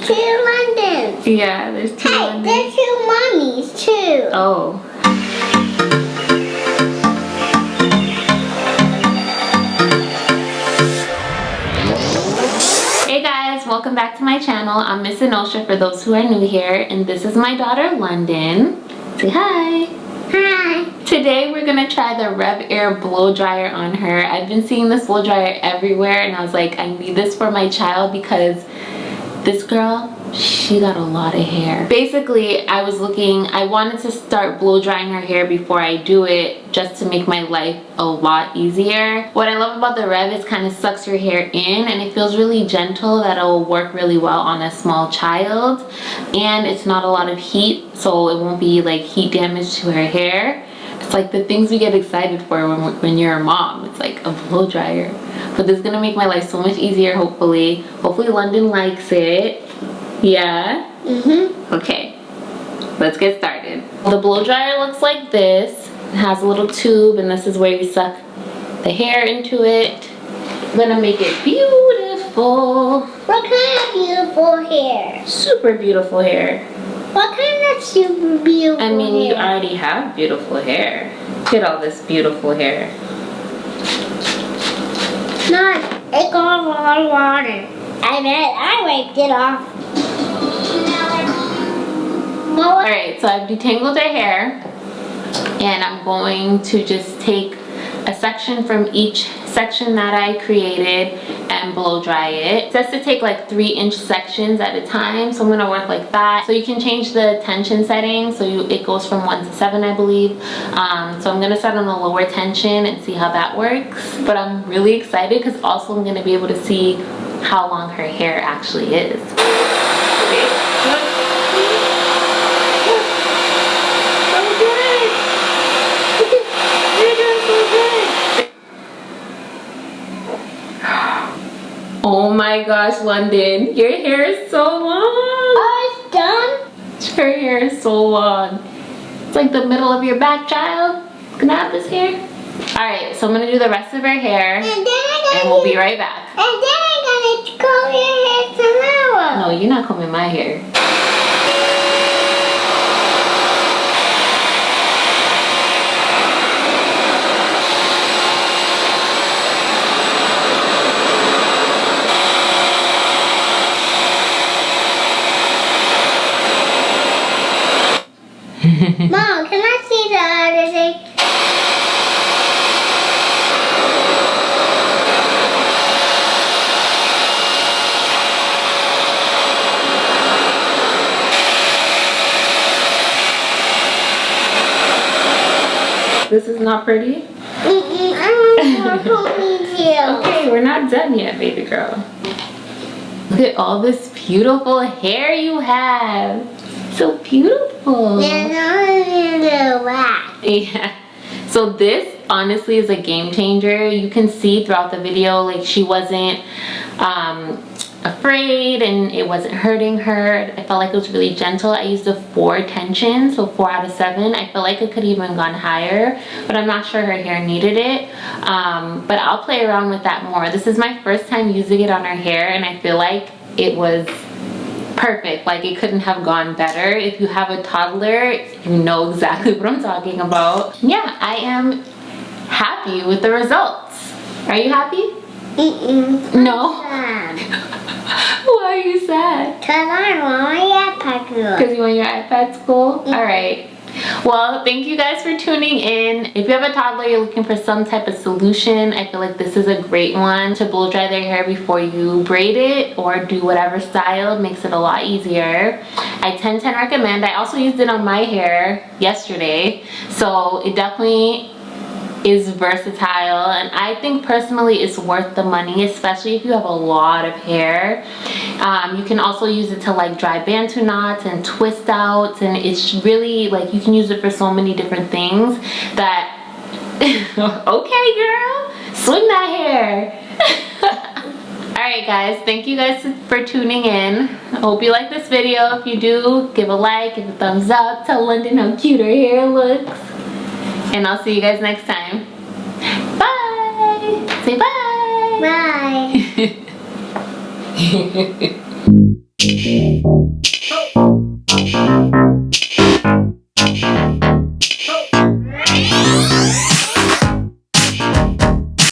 two Londons. Yeah, there's two Londons. There's two mommies too. Oh. Hey guys, welcome back to my channel. I'm Miss Anosha for those who are new here, and this is my daughter London. Say hi. Hi. Today we're gonna try the Rev Air Blow Dryer on her. I've been seeing this blow dryer everywhere and I was like, I need this for my child because this girl, she got a lot of hair. Basically, I wanted to start blow drying her hair before I do it just to make my life a lot easier. What I love about the Rev is kind of sucks your hair in and it feels really gentle that it will work really well on a small child. And it's not a lot of heat, so it won't be like heat damage to her hair. It's like the things we get excited for when you're a mom. It's like a blow dryer. But this is gonna make my life so much easier, hopefully. Hopefully London likes it. Yeah? Mm-hmm. Okay, let's get started. The blow dryer looks like this. It has a little tube and this is where you suck the hair into it. I'm gonna make it beautiful. What kind of beautiful hair? Super beautiful hair. What kind of super beautiful hair? I mean, you already have beautiful hair. Look at all this beautiful hair. No, it got a lot of water. I wiped it off. Alright, so I've detangled her hair and I'm going to just take a section from each section that I created and blow dry it. It says to take like 3-inch sections at a time, so I'm going to work like that. So you can change the tension setting, so it goes from 1 to 7 I believe. So I'm going to start on the lower tension and see how that works. But I'm really excited because also I'm going to be able to see how long her hair actually is. Okay. Oh my gosh, London, your hair is so long. Oh, it's done? Her hair is so long. It's like the middle of your back, child. Can I have this hair? Alright, so I'm going to do the rest of her hair and we'll be right back. And then I'm going to comb your hair tomorrow. No, you're not combing my hair. Mom, can I see the other thing? This is not pretty? I want more ponytails. Okay, we're not done yet, baby girl. Look at all this beautiful hair you have. So beautiful. Yeah. So this honestly is a game changer. You can see throughout the video, like she wasn't afraid and it wasn't hurting her. I felt like it was really gentle. I used a 4 tension, so 4 out of 7. I feel like it could even gone higher, but I'm not sure her hair needed it. But I'll play around with that more. This is my first time using it on her hair and I feel like it was perfect. Like it couldn't have gone better. If you have a toddler, you know exactly what I'm talking about. Yeah, I am happy with the results. Are you happy? No? Why are you sad? Because I want my iPad school. Because you want your iPad school? Alright. Well, thank you guys for tuning in. If you have a toddler, you're looking for some type of solution, I feel like this is a great one to blow dry their hair before you braid it or do whatever style. It makes it a lot easier. I 10/10 recommend. I also used it on my hair yesterday, so it definitely is versatile and I think personally it's worth the money, especially if you have a lot of hair. You can also use it to like dry bantu knots and twist outs, and it's really like you can use it for so many different things that okay girl, swing that hair. Alright guys, thank you guys for tuning in. I hope you like this video. If you do, give a like, give a thumbs up, tell London how cute her hair looks. And I'll see you guys next time. Bye! Say bye! Bye.